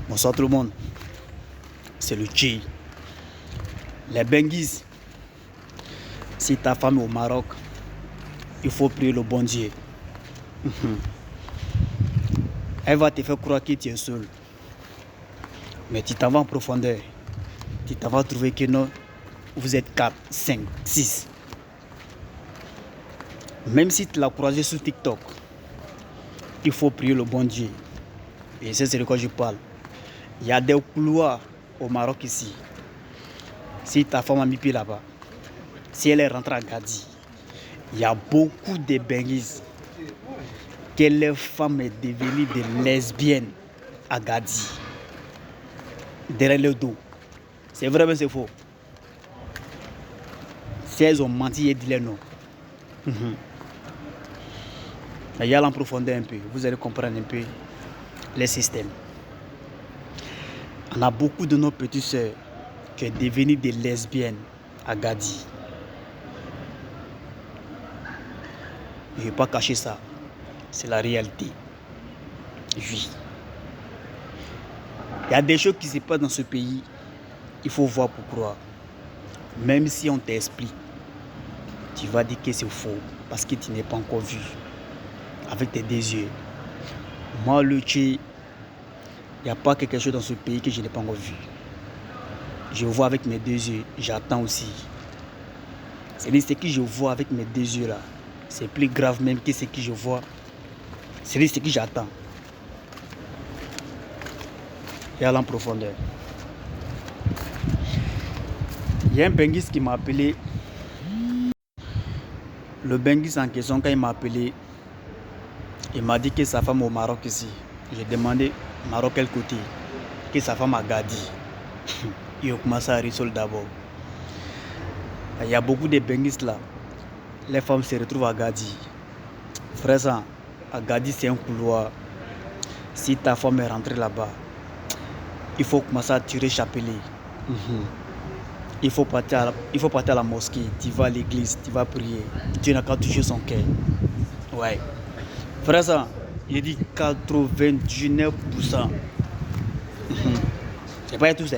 Bonsoir tout le monde, c'est le Tché. Les Benguis, si ta femme est au Maroc, il faut prier le bon Dieu. Elle va te faire croire que tu es seul. Mais tu t'en vas en profondeur. Tu t'en vas trouver que non, vous êtes 4, 5, 6. Même si tu l'as croisé sur TikTok, il faut prier le bon Dieu. Et c'est de quoi je parle. Il y a des couloirs au Maroc ici. Si ta femme a mis pied là-bas, si elle est rentrée à Gadi, il y a beaucoup de Benguis que les femmes sont devenues des lesbiennes à Gadi. Derrière le dos. C'est vrai, mais c'est faux. Si elles ont menti, elles disent les non. Il y a en profondeur un peu, vous allez comprendre un peu les systèmes. On a beaucoup de nos petites sœurs qui sont devenues des lesbiennes à Gadi. Je ne vais pas cacher ça. C'est la réalité. Oui. Il y a des choses qui se passent dans ce pays. Il faut voir pour croire. Même si on t'explique, tu vas dire que c'est faux parce que tu n'es pas encore vu avec tes deux yeux. Moi, le Tché, il n'y a pas quelque chose dans ce pays que je n'ai pas encore vu. Je vois avec mes deux yeux, j'attends aussi. C'est-à-dire ce que je vois avec mes deux yeux là, c'est plus grave même que ce que je vois. C'est-à-dire ce que j'attends. Et aller en profondeur. Il y a un Benguis qui m'a appelé. Le Benguis en question, quand il m'a appelé, il m'a dit que sa femme est au Maroc ici. J'ai demandé Maroc quel côté? Que sa femme a Gadi. Il a commencé à risoler d'abord. Il y a beaucoup de Benguis là. Les femmes se retrouvent à Gadi. Frère, ça, à Gadi c'est un couloir. Si ta femme est rentrée là-bas, il faut commencer à tirer chapelet. Il faut partir à la mosquée, tu vas à l'église, tu vas prier. Dieu n'a qu'à toucher son cœur. Ouais. Frère, ça, il dit 99%. C'est pas tout ça.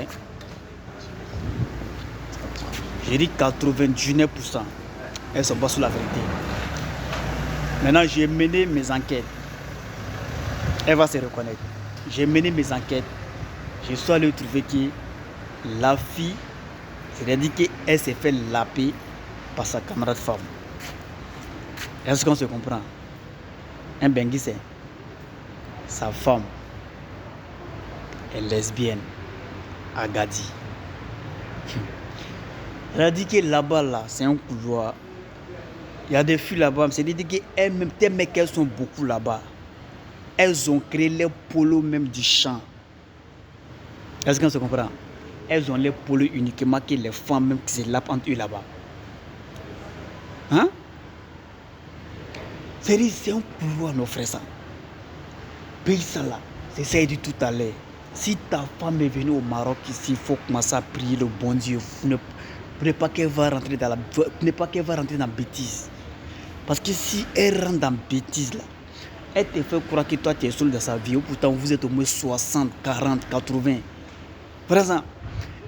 J'ai dit 99%. Elles sont pas sur la vérité. Maintenant, j'ai mené mes enquêtes. Elle va se reconnaître. J'ai mené mes enquêtes. Je suis allé trouver que la fille, c'est-à-dire qu'elle s'est fait laper par sa camarade femme. Est-ce qu'on se comprend? Un Benguis, sa femme est lesbienne à Gadi. Elle a dit que là-bas, là, c'est un couloir. Il y a des filles là-bas, c'est-à-dire qu'elles-mêmes, tellement qu'elles sont beaucoup là-bas, elles ont créé les polos même du champ. Est-ce qu'on se comprend? Elles ont les polos uniquement que les femmes même qui se lapent entre eux là-bas. Hein? C'est un couloir, nos frères. Ça. Paye ça là. C'est ça que j'ai dit tout à l'heure. Si ta femme est venue au Maroc ici, il faut commencer à prier le bon Dieu. Ne pas qu'elle va rentrer dans la bêtise. Parce que si elle rentre dans la bêtise là, elle te fait croire que toi tu es seul dans sa vie. Pourtant vous êtes au moins 60, 40, 80. Par exemple,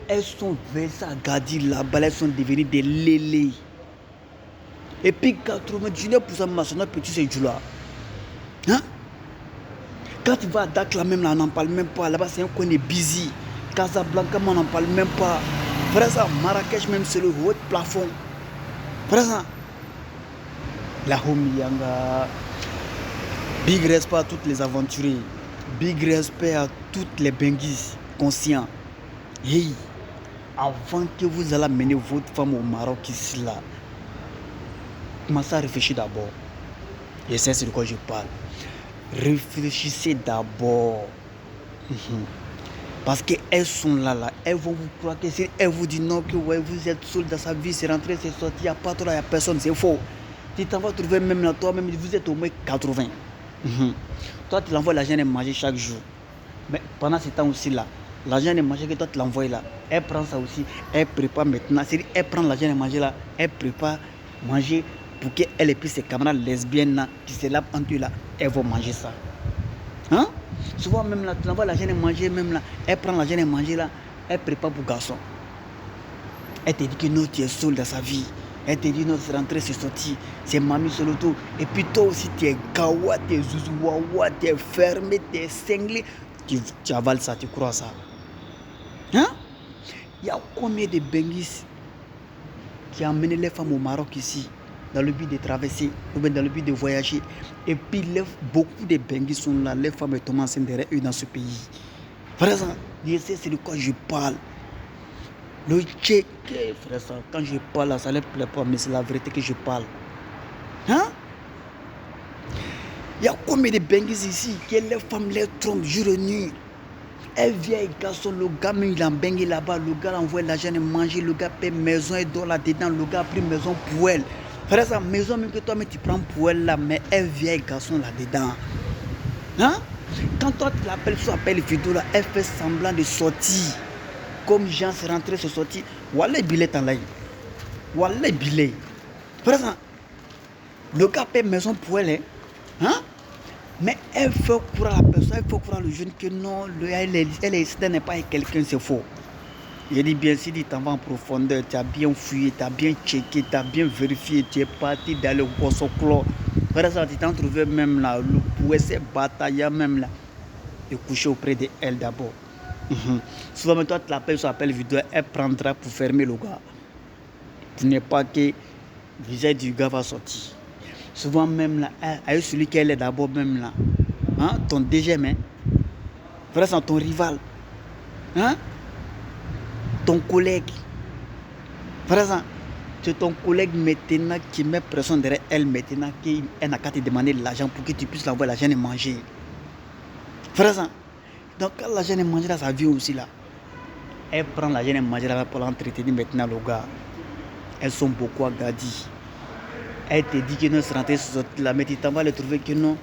elles sont versées à Gadi là-bas, elles sont devenues des lélés. Et puis 99% de ma petit c'est du là. Hein? Quand tu vas à Dakar même là, on n'en parle même pas. Là-bas c'est un coin de busy. Casablanca, on n'en parle même pas. Par exemple, Marrakech même c'est le haut plafond. Par exemple, la Homiyanga. Big respect à toutes les aventuriers. Big respect à toutes les Benguis conscients. Hey, avant que vous allez mener votre femme au Maroc ici là, commencez à réfléchir d'abord. Et c'est de quoi je parle. Réfléchissez d'abord. Parce qu'elles sont là, elles vont vous croire que si elles vous disent non, que ouais, vous êtes seul dans sa vie, c'est rentré, c'est sorti, il n'y a pas trop, il n'y a personne, c'est faux. Tu t'en vas trouver même là, toi-même, vous êtes au moins 80. Toi, tu l'envoies l'argent et manger chaque jour. Mais pendant ce temps aussi là, l'argent et manger que toi tu l'envoies là, elle prend ça aussi, elle prépare maintenant. C'est-à-dire, elle prend l'argent et manger là, elle prépare manger pour qu'elle et puis ses camarades lesbiennes là, qui se lavent entre eux là, elles vont manger ça. Hein? Souvent même là, tu envoies la jeune manger, même là, elle prend la jeune manger là, elle prépare pour garçon. Elle te dit que non, tu es seul dans sa vie. Elle te dit non, c'est rentré, c'est sorti, c'est mamie sur l'auto. Et puis toi aussi, tu es gawa, tu es zouzouawa, tu es fermé, tu es cinglé. Tu avales ça, tu crois ça. Hein? Il y a combien de benguis qui ont amené les femmes au Maroc ici, dans le but de traverser, ou bien dans le but de voyager. Et puis beaucoup de benguis sont là, les femmes sont tombées enceintes derrière eux dans ce pays. Par exemple, je sais c'est de quoi je parle. Le tchèque, frère, ça, quand je parle, ça ne leur plaît pas, mais c'est la vérité que je parle. Hein? Il y a combien de benguis ici que les femmes les trompent jour et nuit. Un vieil garçon, le gars, même il a bengué là-bas, le gars envoie l'argent et manger, le gars paie maison et dort là-dedans, le gars a pris maison pour elle. Frère, ça, maison même que toi, mais tu prends pour elle là, mais un vieil garçon là-dedans. Hein? Quand toi tu l'appelles, tu appelles vidéo là, elle fait semblant de sortir. Comme Jean s'est rentré, c'est sorti. Wallah, billet en l'air. Wallah, billet. Par exemple, le gars paie maison pour elle. Hein? Mais elle fait croire à la personne, elle fait croire le jeune que non, elle n'est pas quelqu'un, c'est faux. Je dis bien, si tu t'en vas en profondeur, tu as bien fouillé, tu as bien checké, tu as bien vérifié, tu es parti dans le Bossoclo. Par exemple, tu t'en trouvais même là, le pouet bataillant même là, de coucher auprès d'elle d'abord. Souvent, mais toi, tu l'appelles sur appel vidéo, elle prendra pour fermer le gars. Tu n'es pas que le visage du gars va sortir. Souvent, même là, avec celui qui est d'abord, même là, hein, ton DGM, hein, c'est ton rival, hein, ton collègue. Par exemple, c'est ton collègue maintenant qui met pression derrière elle maintenant, qu'elle n'a qu'à te demander de l'argent pour que tu puisses l'envoyer l'argent et manger. Par exemple, donc quand l'argent est mangé dans sa vie aussi là, elle prend l'argent et manger là pour l'entretenir maintenant le gars. Elles sont beaucoup à Gadi. Elle te dit que non, c'est rentré sur là, mais tu t'en vas le trouver que non.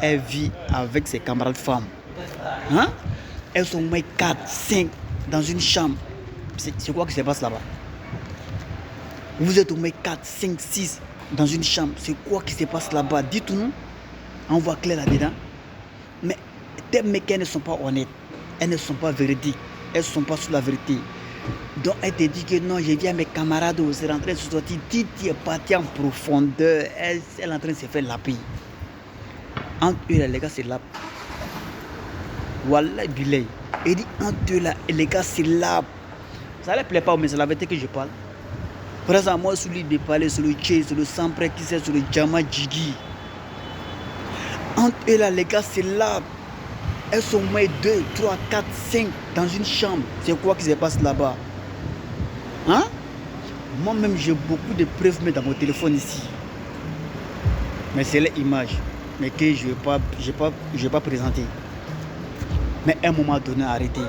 Elle vit avec ses camarades femmes. Hein? Elles sont au moins 4, 5 dans une chambre. C'est quoi qui se passe là-bas? Vous êtes au moins 4, 5, 6 dans une chambre. C'est quoi qui se passe là-bas? Dites-nous. On voit clair là-dedans. Mais tes mecs, elles ne sont pas honnêtes. Elles ne sont pas véridiques. Elles ne sont pas sur la vérité. Donc elle te dit que non, je viens à mes camarades, c'est rentré sur sortir. Tu es parti en profondeur. Elle est en train de se faire la paix. Entre eux, les gars, c'est là. Wallah, bilay. Il dit entre eux, les gars, c'est là. Ça ne leur plaît pas, mais c'est la vérité que je parle. Par exemple, moi, celui de parler sur le Tché, sur le Sampre, qui c'est sur le Djama Djigi. Entre eux, les gars, c'est là. Elles sont au moins 2, 3, 4, 5 dans une chambre. C'est quoi qui se passe là-bas? Hein? Moi-même, j'ai beaucoup de preuves dans mon téléphone ici. Mais c'est l'image. Mais que je ne vais pas présenter. Mais à un moment donné, arrêtez.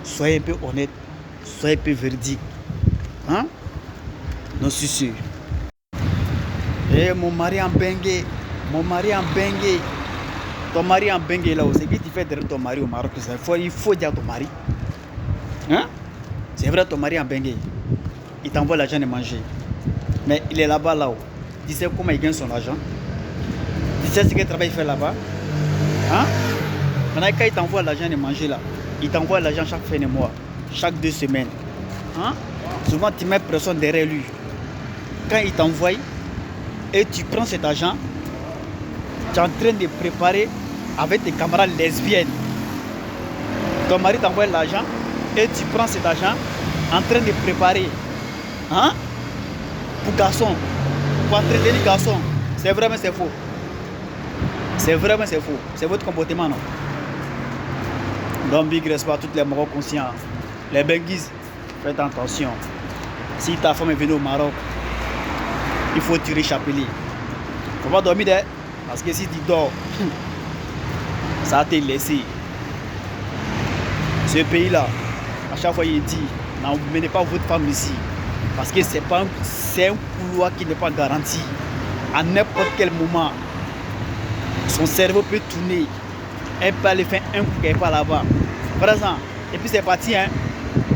Soyez un peu honnête. Soyez un peu véridique. Hein? Non, c'est sûr. Et mon mari en bengue. Mon mari en bengue. Ton mari en bengue là, c'est que tu fais derrière ton mari au Maroc. Il faut dire à ton mari. Hein? C'est vrai, ton mari en bengue. Il t'envoie l'argent de manger. Mais il est là-bas là-haut. Tu sais comment il gagne son argent? Tu sais ce que travail il fait là-bas? Hein? Maintenant, quand il t'envoie l'argent de manger là, il t'envoie l'argent chaque fin de mois, chaque 2 semaines. Hein? Souvent, tu mets personne derrière lui. Quand il t'envoie et tu prends cet argent, tu es en train de préparer avec tes camarades lesbiennes. Ton mari t'envoie l'argent et tu prends cet argent en train de préparer. Hein? Pour garçon, pour entretenir les garçons. C'est vrai, mais c'est faux. C'est vrai, mais c'est faux. C'est votre comportement, non? Donc, big respect à toutes les Maroc conscients. Les benguis, faites attention. Si ta femme est venue au Maroc, il faut tirer chapelet. Il ne faut pas dormir, hein? Parce que si tu dors, ça va te laisser. Ce pays-là, à chaque fois, il dit, n'emmenez pas votre femme ici. Parce que c'est un couloir qui n'est pas garanti. À n'importe quel moment, son cerveau peut tourner. Elle peut aller faire un coup quelque part là-bas. Par exemple, et puis c'est parti. Hein.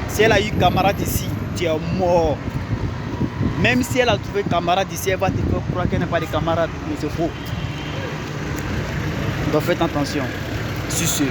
Si elle a eu camarade ici, tu es mort. Même si elle a trouvé camarade ici, elle va te faire croire qu'elle n'a pas de camarade. Mais c'est faux. Donc faites attention. Sur ce,